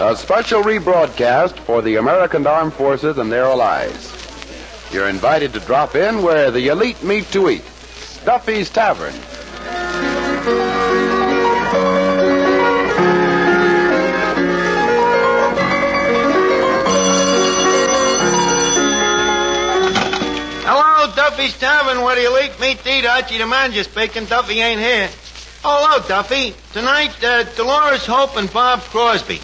a special rebroadcast for the American Armed Forces and their allies. You're invited to drop in where the elite meet to eat. Duffy'S Tavern. Hello, Duffy'S Tavern, where the elite meet to eat. Archie the manager speaking. Duffy ain't here. Oh, hello, Duffy. Tonight, Delores, Hope, and Bob Crosby.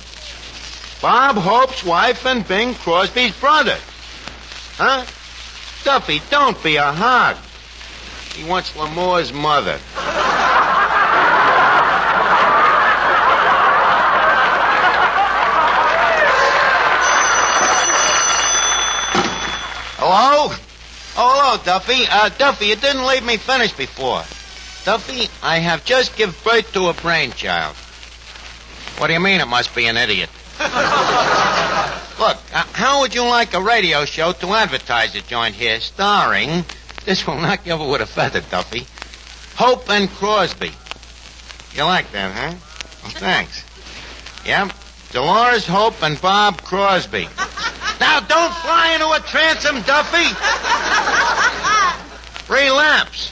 Bob, Hope's wife, and Bing, Crosby's brother. Huh? Duffy, don't be a hog. He wants Lamore's mother. Hello? Oh, hello, Duffy. Duffy, you didn't leave me finished before. Duffy, I have just given birth to a brainchild. What do you mean it must be an idiot? Look, how would you like a radio show to advertise the joint here, starring, this will knock you over with a feather, Duffy, Hope and Crosby. You like that, huh? Well, thanks. Yep, Delores, Hope, and Bob Crosby. Now, don't fly into a transom, Duffy. Relapse.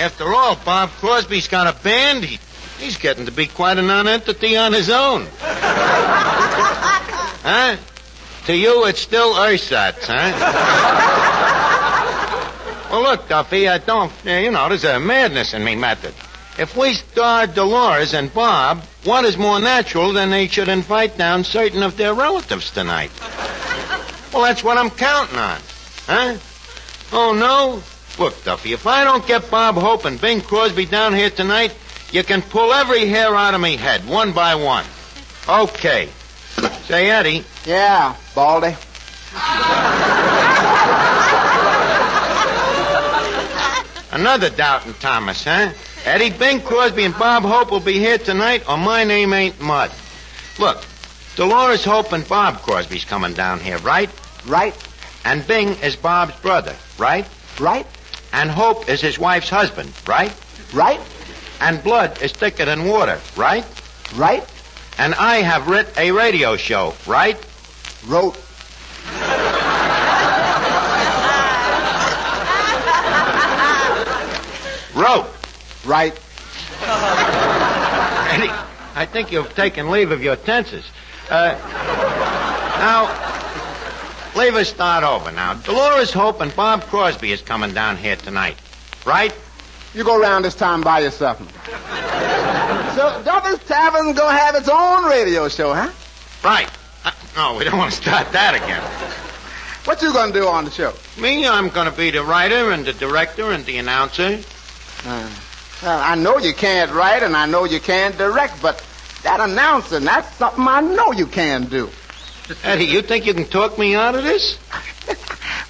After all, Bob Crosby's got a band. He's getting to be quite a non-entity on his own. Huh? To you, it's still ersatz, huh? Well, look, Duffy, there's a madness in me method. If we star Delores and Bob, what is more natural than they should invite down certain of their relatives tonight? Well, that's what I'm counting on. Huh? Oh, no? Look, Duffy, if I don't get Bob Hope and Bing Crosby down here tonight, you can pull every hair out of me head, one by one. Okay. Say, Eddie. Yeah, Baldy. Another doubting Thomas, huh? Eddie, Bing Crosby and Bob Hope will be here tonight, or my name ain't Mud. Look, Delores, Hope, and Bob Crosby's coming down here, right? Right. And Bing is Bob's brother, right? Right. And Hope is his wife's husband, right? Right. And blood is thicker than water, right? Right. And I have writ a radio show, right? Wrote. Wrote. Right. Eddie, I think you've taken leave of your tenses. Now, leave us start over now. Delores Hope and Bob Crosby is coming down here tonight, right? You go around this time by yourself. So Duffy'S Tavern's gonna have its own radio show, huh? Right. No, we don't want to start that again. What you gonna do on the show? Me, I'm gonna be the writer and the director and the announcer. Well, I know you can't write and I know you can't direct, but that announcing, that's something I know you can do. Eddie, you think you can talk me out of this?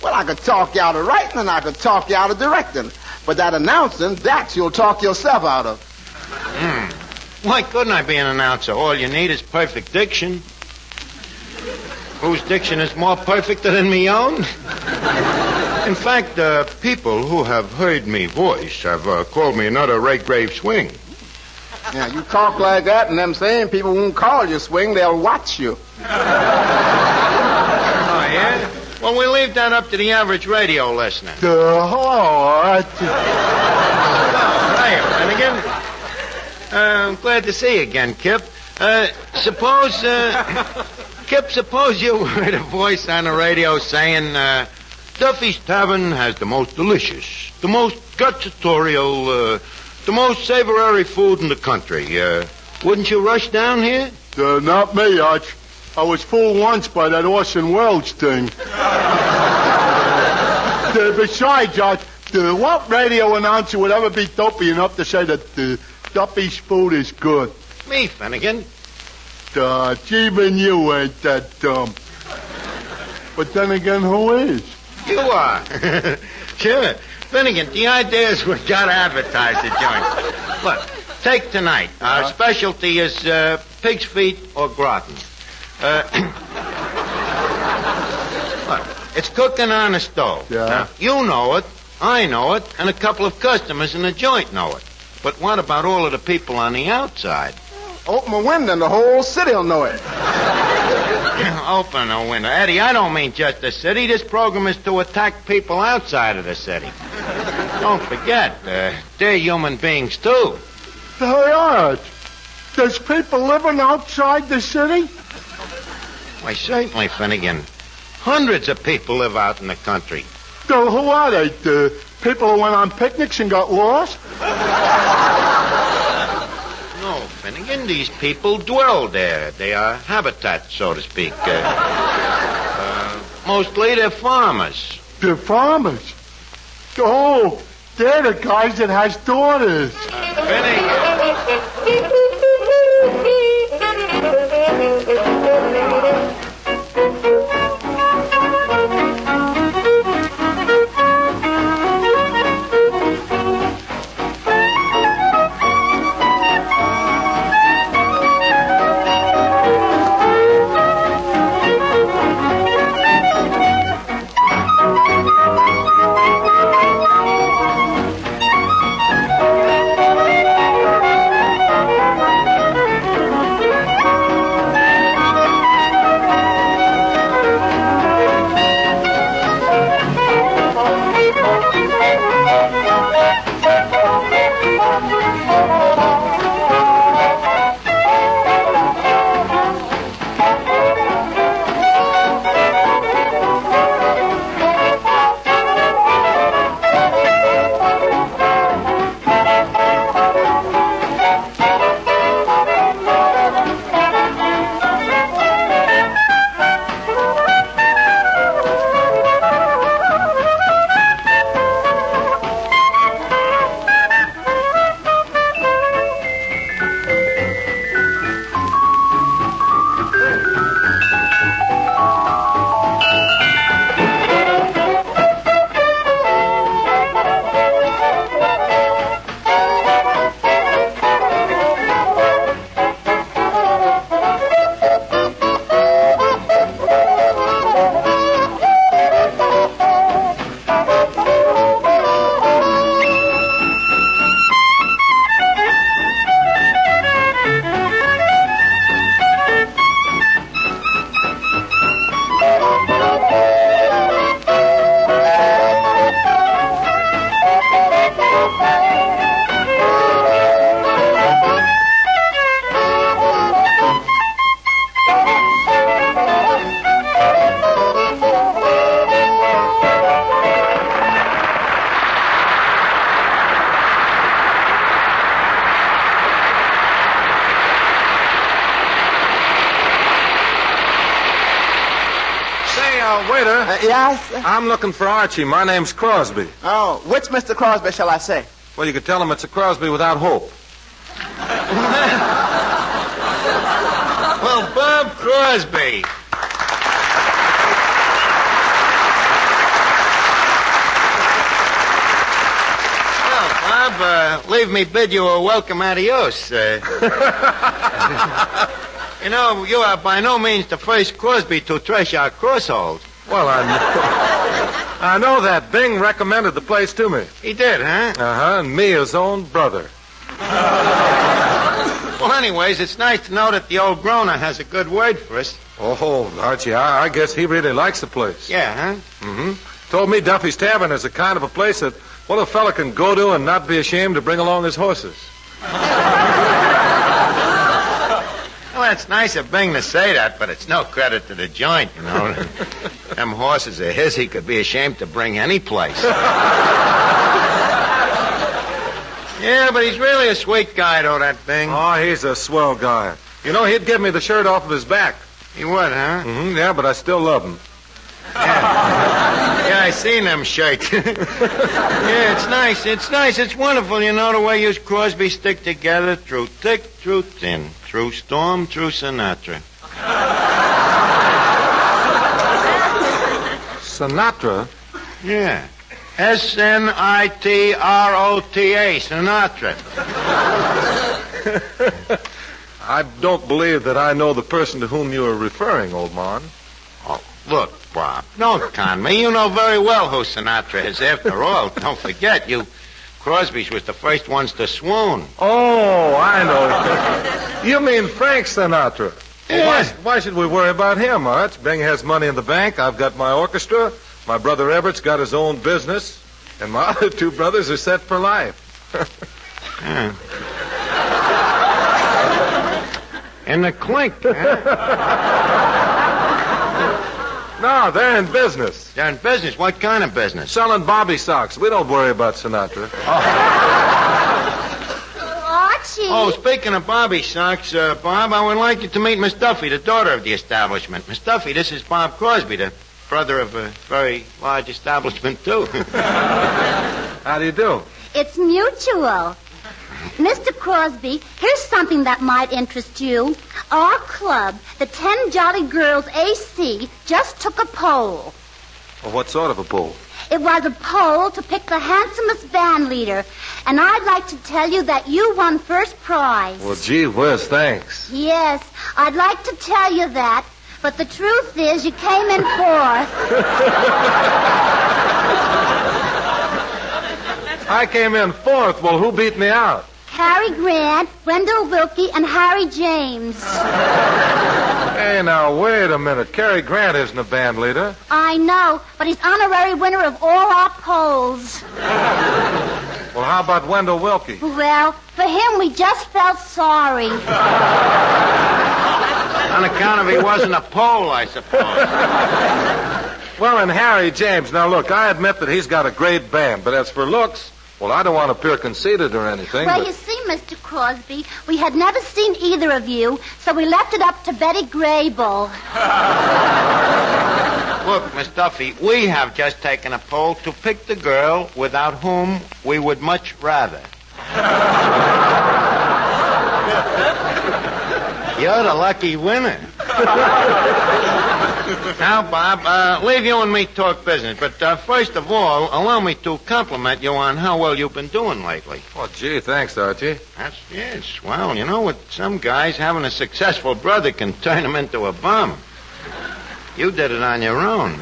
Well, I could talk you out of writing and I could talk you out of directing. But that announcing, that you'll talk yourself out of. Why couldn't I be an announcer? All you need is perfect diction. Whose diction is more perfect than me own? In fact, people who have heard me voice have called me another Redgrave Swing. Yeah, you talk like that and them same people won't call you Swing, they'll watch you. Oh, yeah? Well, we leave that up to the average radio listener. Hey, Finnegan. I'm glad to see you again, Kip. Suppose you heard a voice on the radio saying, Duffy'S Tavern has the most delicious, the most gustatorial, the most savory food in the country. Wouldn't you rush down here? Not me, Arch. I was fooled once by that Orson Welles thing. Besides, Arch, what radio announcer would ever be dopey enough to say that Duffy's food is good? Me, Finnegan. Even you ain't that dumb. But then again, who is? You are. Sure. Finnegan, the idea is we've got to advertise the joint. Look, take tonight. Our specialty is pig's feet or gratin. Look, it's cooking on a stove. Yeah. Now, you know it, I know it, and a couple of customers in the joint know it. But what about all of the people on the outside? open a window and the whole city will know it. Open a window. Eddie, I don't mean just the city. This program is to attack people outside of the city. Don't forget, they're human beings, too. They are. There's people living outside the city? Why, certainly, Finnegan. Hundreds of people live out in the country. So who are they? The people who went on picnics and got lost? No, Finnegan, these people dwell there. They are habitat, so to speak. Mostly they're farmers. They're farmers? Oh, they're the guys that has daughters. Finnegan. Waiter. Yes? I'm looking for Archie. My name's Crosby. Oh, which Mr. Crosby shall I say? Well, you could tell him it's a Crosby without hope. Well, Bob Crosby. Well, Bob, leave me bid you a welcome adios. You know, you are by no means the first Crosby to trash our crossholes. Well, I know that. Bing recommended the place to me. He did, huh? Uh-huh, and me, his own brother. Well, anyways, it's nice to know that the old groaner has a good word for us. Oh, Archie, I guess he really likes the place. Yeah, huh? Mm-hmm. Told me Duffy'S Tavern is the kind of a place that, well, a fella can go to and not be ashamed to bring along his horses. Well, it's nice of Bing to say that, but it's no credit to the joint, you know. Them horses are his. He could be ashamed to bring any place. Yeah, but he's really a sweet guy, though, that Bing. Oh, he's a swell guy. You know, he'd give me the shirt off of his back. He would, huh? Mm-hmm, yeah, but I still love him. Yeah, I seen them shirts. Yeah, it's nice. It's nice. It's wonderful, you know, the way you Crosby stick together through thick, through thin, through storm, through Sinatra. Sinatra? Yeah. S-N-I-T-R-O-T-A, Sinatra. I don't believe that I know the person to whom you are referring, old man. Oh, look, Bob, don't con me. You know very well who Sinatra is, after all. Don't forget, you Crosby's was the first ones to swoon. Oh, I know. You mean Frank Sinatra? Yeah. Why should we worry about him, Arch? Bing has money in the bank. I've got my orchestra. My brother Everett's got his own business. And my other two brothers are set for life. Yeah. In the clink, huh? No, they're in business. They're in business. What kind of business? Selling Bobby socks. We don't worry about Sinatra. Archie. Oh, speaking of Bobby socks, Bob, I would like you to meet Miss Duffy, the daughter of the establishment. Miss Duffy, this is Bob Crosby, the brother of a very large establishment, too. How do you do? It's mutual. Mr. Crosby, here's something that might interest you. Our club, the 10 Jolly Girls AC, just took a poll. Well, what sort of a poll? It was a poll to pick the handsomest band leader. And I'd like to tell you that you won first prize. Well, gee whiz, thanks. Yes, I'd like to tell you that. But the truth is, you came in fourth. I came in fourth. Well, who beat me out? Harry Grant, Wendell Wilkie, and Harry James. Hey, now, wait a minute. Cary Grant isn't a band leader. I know, but he's honorary winner of all our polls. Well, how about Wendell Wilkie? Well, for him, we just felt sorry. On account of he wasn't a poll, I suppose. Well, and Harry James. Now, look, I admit that he's got a great band, but as for looks, well, I don't want to appear conceited or anything. Well, but... you see, Mr. Crosby, we had never seen either of you, so we left it up to Betty Grable. Look, Miss Duffy, we have just taken a poll to pick the girl without whom we would much rather. You're the lucky winner. Now, Bob, leave you and me talk business. But first of all, allow me to compliment you on how well you've been doing lately. Oh, gee, thanks, Archie. Yes. Well, you know, with some guys, having a successful brother can turn them into a bum. You did it on your own.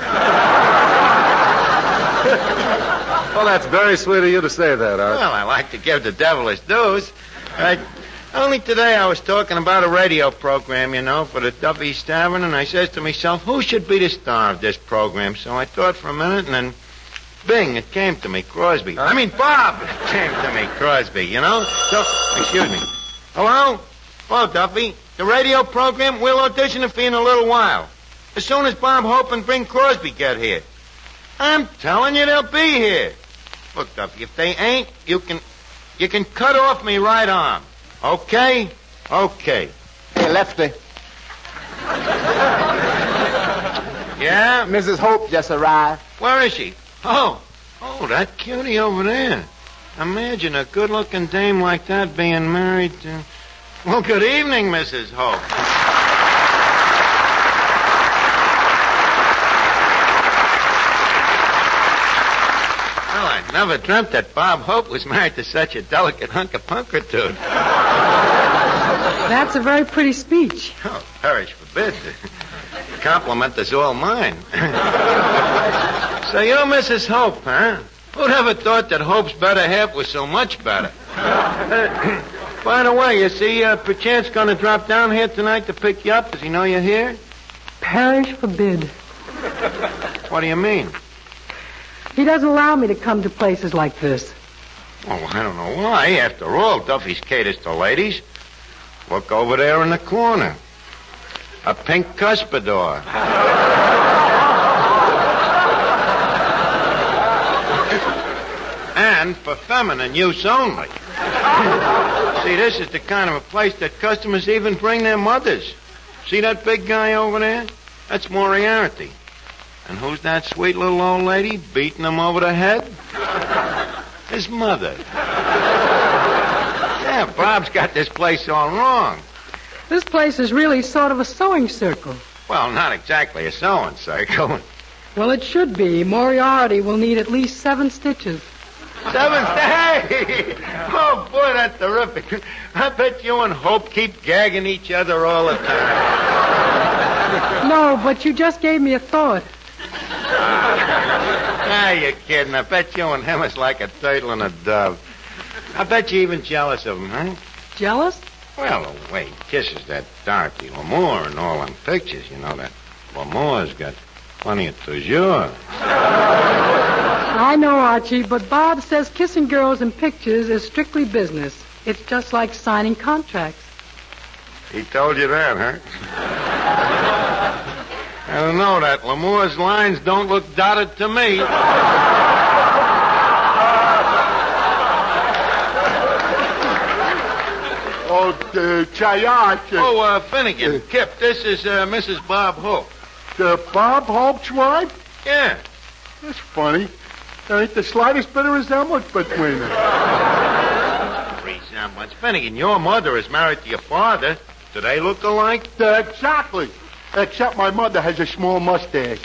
Well, that's very sweet of you to say that, Archie. Well, I like to give the devil his dues. Only today I was talking about a radio program, you know, for the Duffy'S Tavern, and I says to myself, who should be the star of this program? So I thought for a minute, and then, bing, it came to me, Crosby. I mean, Bob! It came to me, Crosby, you know? So, excuse me. Hello? Hello, Duffy. The radio program, we'll audition it for you in a little while. As soon as Bob Hope and Bing Crosby get here. I'm telling you, they'll be here. Look, Duffy, if they ain't, you can cut off me right arm. Okay? Okay. Hey, Lefty. Yeah? Mrs. Hope just arrived. Where is she? Oh, that cutie over there. Imagine a good-looking dame like that being married to... Well, good evening, Mrs. Hope. Well, I never dreamt that Bob Hope was married to such a delicate hunk of punkertude. That's a very pretty speech. Oh, perish forbid. The compliment is all mine. So you're Mrs. Hope, huh? Who'd ever thought that Hope's better half was so much better? By the way, you see, perchance going to drop down here tonight to pick you up. Does he know you're here? Parish forbid. What do you mean? He doesn't allow me to come to places like this. Oh, I don't know why. After all, Duffy's caters to ladies. Look over there in the corner. A pink cuspidor. And for feminine use only. See, this is the kind of a place that customers even bring their mothers. See that big guy over there? That's Moriarty. And who's that sweet little old lady beating him over the head? His mother. Yeah, Bob's got this place all wrong. This place is really sort of a sewing circle. Well, not exactly a sewing circle. Well, it should be. Moriarty will need at least 7 stitches. 7? Hey! Oh, boy, that's terrific. I bet you and Hope keep gagging each other all the time. No, but you just gave me a thought. You're kidding. I bet you and him is like a turtle and a dove. I bet you're even jealous of him, huh? Jealous? Well, the way he kisses that Dorothy Lamour in all them pictures, you know that Lamour's got plenty of toujours. I know, Archie, but Bob says kissing girls in pictures is strictly business. It's just like signing contracts. He told you that, huh? I don't know. That Lamour's lines don't look dotted to me. Chayach. Oh, Finnegan, Kip, this is Mrs. Bob Hope. Bob Hope's wife? Yeah. That's funny. There ain't the slightest bit of resemblance between them. Resemblance? Finnegan, your mother is married to your father. Do they look alike? Exactly. Except my mother has a small mustache.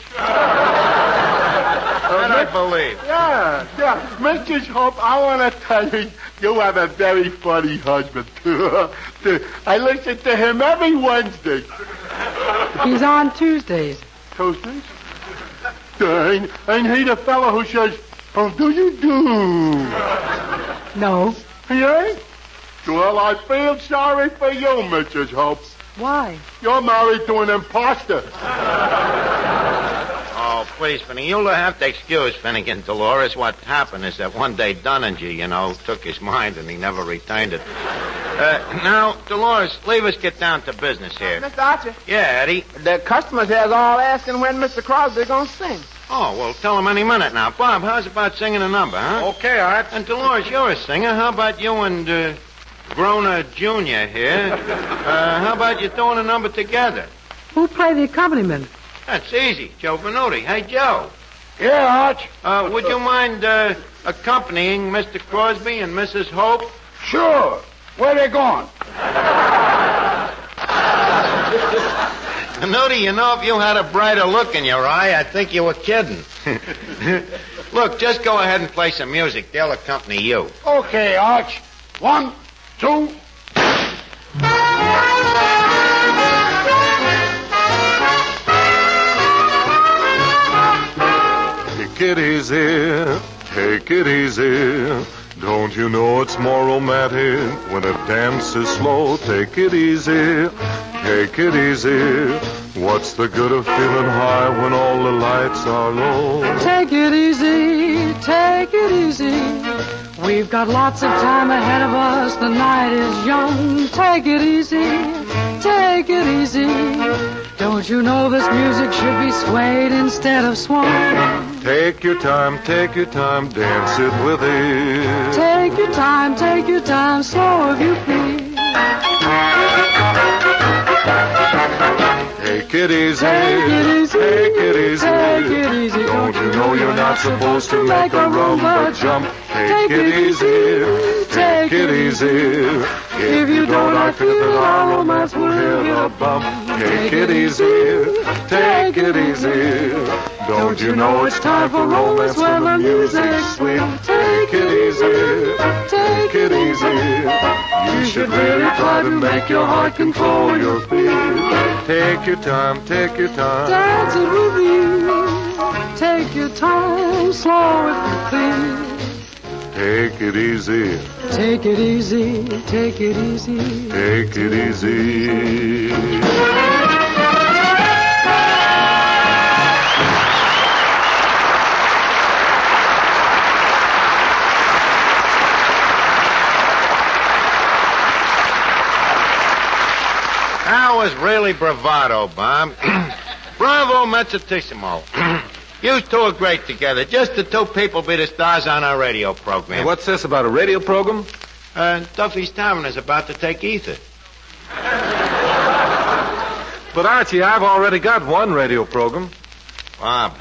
That I believe. Yeah. Mrs. Hope, I want to tell you, you have a very funny husband. I listen to him every Wednesday. He's on Tuesdays. Tuesdays? Ain't he the fellow who says, "Oh, do you do?" No. He ain't? Well, I feel sorry for you, Mrs. Hope. Why? You're married to an imposter. Oh, please, Finnegan, you'll have to excuse Finnegan, Delores. What happened is that one day Dunninger, took his mind and he never retained it. Now, Delores, leave us get down to business here. Mr. Archie. Yeah, Eddie? The customers here's all asking when Mr. Crosby's going to sing. Oh, well, tell him any minute now. Bob, how's about singing a number, huh? Okay, Art. And Delores, you're a singer. How about you and Grona Jr. here? How about you doing a number together? Who'll play the accompaniment? That's easy. Joe Venuti. Hey, Joe. Yeah, Arch. Would you mind accompanying Mr. Crosby and Mrs. Hope? Sure. Where they going? Venuti, if you had a brighter look in your eye, I'd think you were kidding. Look, just go ahead and play some music. They'll accompany you. Okay, Arch. 1, 2. Take it easy, take it easy. Don't you know it's more romantic when a dance is slow? Take it easy, take it easy. What's the good of feeling high when all the lights are low? Take it easy, take it easy. We've got lots of time ahead of us. The night is young. Take it easy, take it easy. Don't you know this music should be swayed instead of swung? Take your time, dance it with ease. Take your time, slow if you please. Take it easy, take it easy, take it easy. Take it easy. Don't you know you're not supposed to make a rumba jump? Take it easy, take it easy. If you don't, I fear that our romance will hit a bump. Take it easy, take it easy. Don't you know it's time for romance when the music's sweet? Take it easy, take it easy. You should really try to make your heart control your feet. Take your time, take your time. Dance it with you. Take your time, slow if you please. Take it easy. Take it easy, take it easy. Take it easy. That was really bravado, Bob. Bravo, mezzatissimo. You two are great together. Just the two people be the stars on our radio program. Hey, what's this about a radio program? Duffy'S Tavern is about to take ether. But Archie, I've already got one radio program. Bob,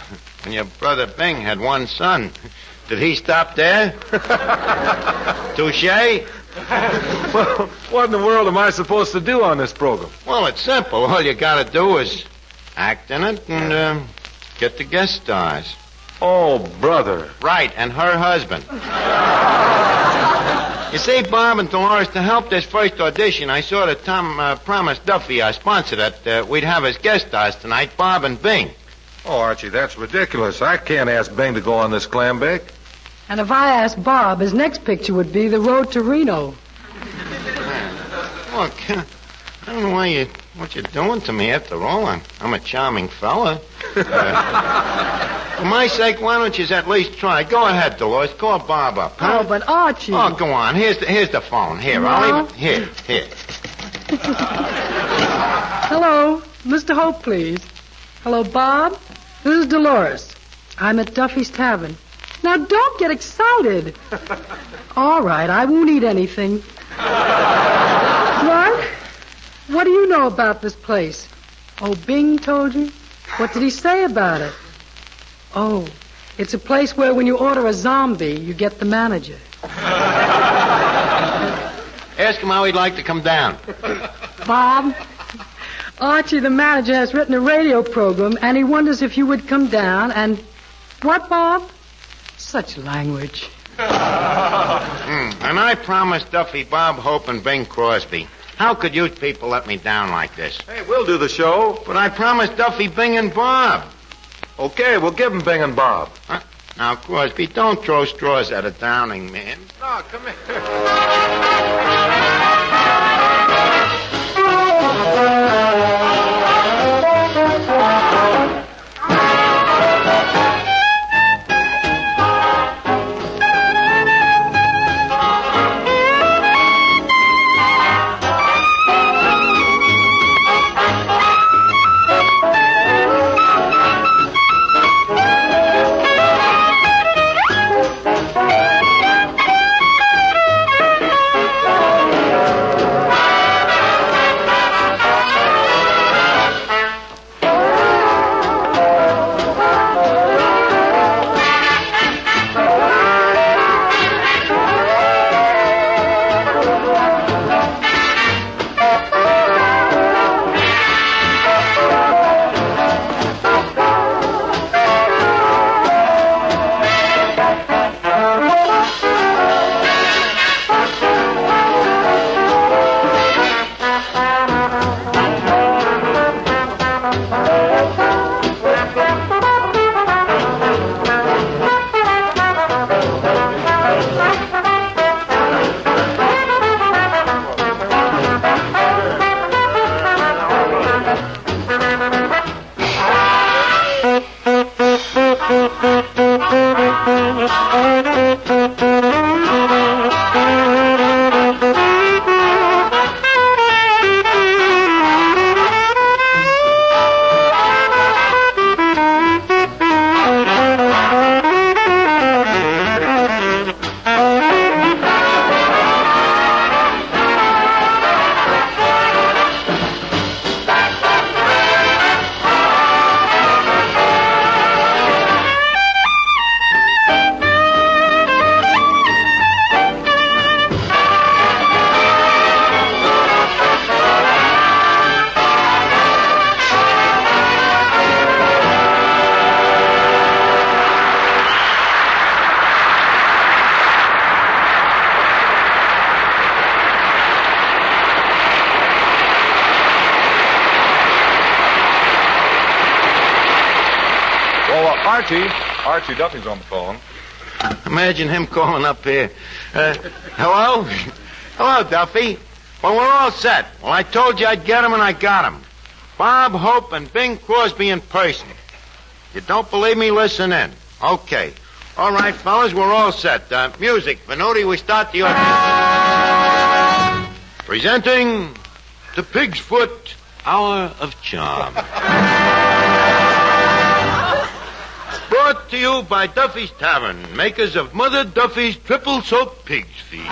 when your brother Bing had one son, did he stop there? Touche? Well, what in the world am I supposed to do on this program? Well, it's simple. All you gotta do is act in it and get the guest stars. Oh, brother. Right, and her husband. You see, Bob and Delores, to help this first audition, I saw that Tom promised Duffy, our sponsor, that we'd have as guest stars tonight, Bob and Bing. Oh, Archie, that's ridiculous. I can't ask Bing to go on this clam bake. And if I asked Bob, his next picture would be The Road to Reno. Look, I don't know what you're doing to me after all. I'm a charming fella. For my sake, why don't you at least try? Go ahead, Delores. Call Bob up. Huh? Oh, but Archie. Oh, go on. Here's the phone. Here, No. I'll even... Here. Hello, Mr. Hope, please. Hello, Bob. This is Delores. I'm at Duffy'S Tavern. Now, don't get excited. All right, I won't eat anything. What? What do you know about this place? Oh, Bing told you? What did he say about it? Oh, it's a place where when you order a zombie, you get the manager. Ask him how he'd like to come down. Bob, Archie, the manager, has written a radio program, and he wonders if you would come down and... What, Bob? Such language. And I promised Duffy, Bob, Hope, and Bing Crosby. How could you people let me down like this? Hey, we'll do the show. But I promised Duffy, Bing, and Bob. Okay, we'll give them Bing and Bob. Huh? Now, Crosby, don't throw straws at a drowning man. No, come here. Archie Duffy's on the phone. Imagine him calling up here. Hello? Hello, Duffy. Well, we're all set. Well, I told you I'd get him, and I got him. Bob, Hope, and Bing Crosby in person. You don't believe me? Listen in. Okay. All right, fellas, we're all set. Music. Venuti, we start the orchestra. Presenting the Pig's Foot Hour of Charm. Brought to you by Duffy'S Tavern, makers of Mother Duffy's Triple Soaked Pig's Feet.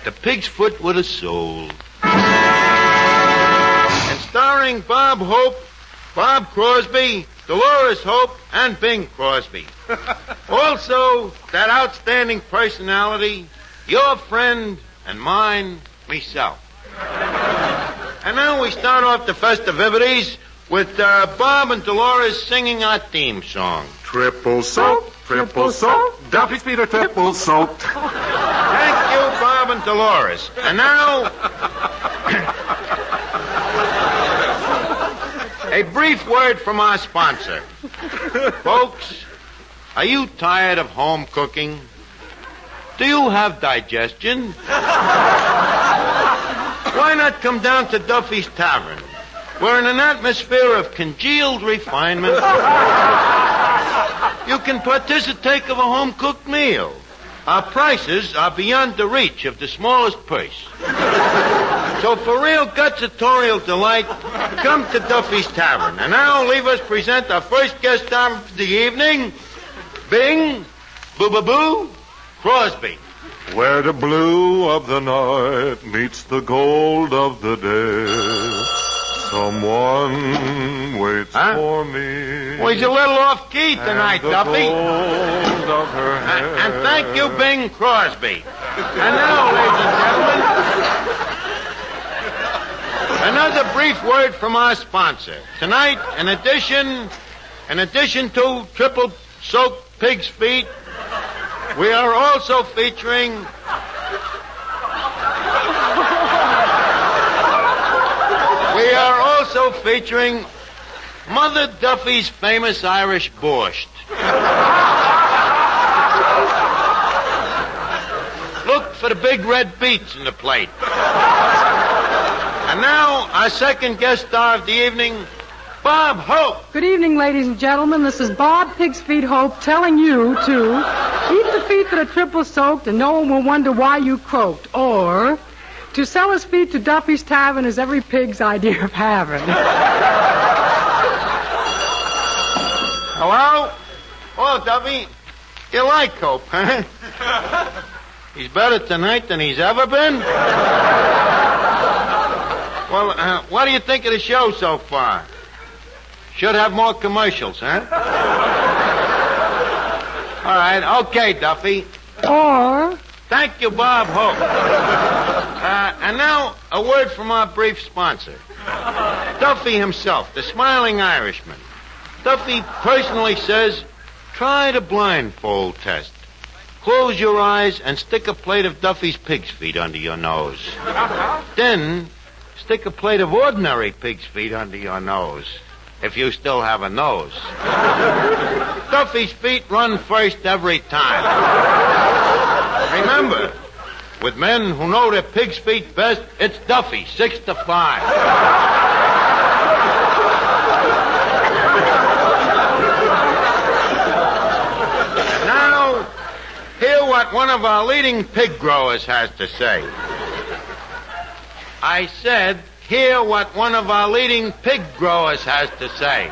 The Pig's Foot with a Soul. And starring Bob Hope, Bob Crosby, Delores Hope, and Bing Crosby. Also, that outstanding personality, your friend and mine, myself. And now we start off the festivities with Bob and Delores singing our theme song. Triple soaked, Duffy's feet are triple soaked. Thank you, Bob and Delores. And now, a brief word from our sponsor. Folks, Are you tired of home cooking? Do you have digestion? Why not come down to Duffy's Tavern, where in an atmosphere of congealed refinement, you can participate of a home-cooked meal. Our prices are beyond the reach of the smallest purse. So for real gutsatorial delight, come to Duffy's Tavern. And now leave us present our first guest star of the evening, Bing, Boo-Boo-Boo, Crosby. Where the blue of the night meets the gold of the day, someone waits for me. Well, he's a little off-key tonight, Duffy. Of her hair. And thank you, Bing Crosby. And now, ladies and gentlemen, another brief word from our sponsor. Tonight, in addition to triple soaked pig's feet, we are also featuring Mother Duffy's famous Irish borscht. Look for the big red beets in the plate. And now, our second guest star of the evening, Bob Hope. Good evening, ladies and gentlemen. This is Bob Pig's Feet Hope telling you to eat the feet that are triple soaked and no one will wonder why you croaked. Or to sell his feet to Duffy's Tavern is every pig's idea of having. Hello? Oh, Duffy, you like Hope, huh? He's better tonight than he's ever been? Well, what do you think of the show so far? Should have more commercials, huh? All right, okay, Duffy. Or Thank you, Bob Hope. And now, a word from our brief sponsor. Duffy himself, the smiling Irishman. Duffy personally says, try the blindfold test. Close your eyes and stick a plate of Duffy's pig's feet under your nose. Then, stick a plate of ordinary pig's feet under your nose, if you still have a nose. Duffy's feet run first every time. Remember, with men who know their pig's feet best, it's Duffy, 6 to 5. Now, hear what one of our leading pig growers has to say. I said, hear what one of our leading pig growers has to say.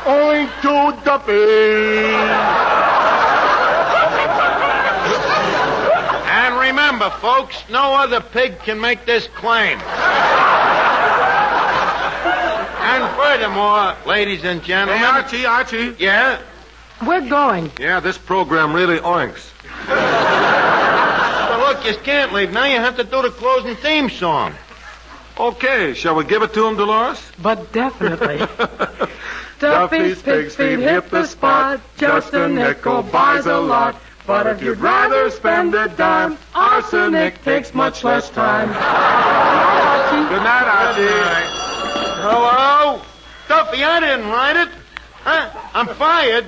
Owing to Duffy. And remember, folks, no other pig can make this claim. And furthermore, ladies and gentlemen... Hey, Archie. Yeah? we're going. Yeah, this program really oinks. Well, look, you can't leave. Now you have to do the closing theme song. Okay, shall we give it to him, Delores? But definitely. Duffy's Pig's Feet hit the spot. Just a nickel buys a lot. But if you'd rather spend a dime, arsenic takes much less time. Good night, Archie. Hello? Duffy, I didn't write it. Huh? I'm fired.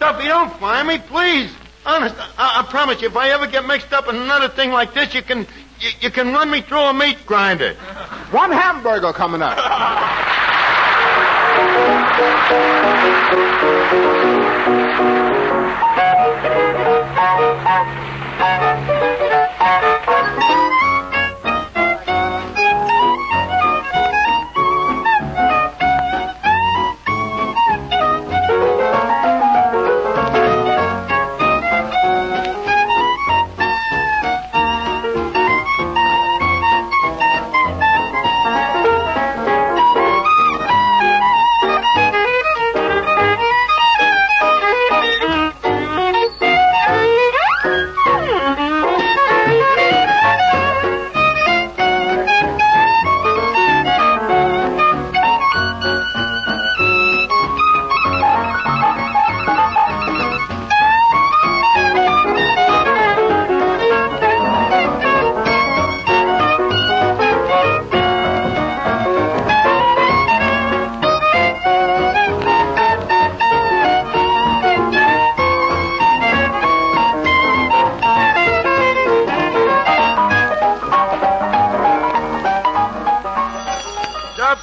Duffy, don't fire me, please. Honest, I promise you, if I ever get mixed up in another thing like this, you can run me through a meat grinder. One hamburger coming up.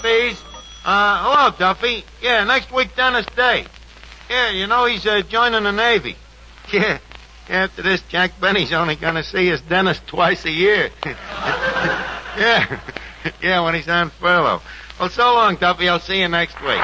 Duffy's. Hello, Duffy. Yeah, next week, Dennis Day. Yeah, you know, he's joining the Navy. Yeah. After this, Jack Benny's only going to see his dentist twice a year. Yeah. Yeah, when he's on furlough. Well, so long, Duffy. I'll see you next week.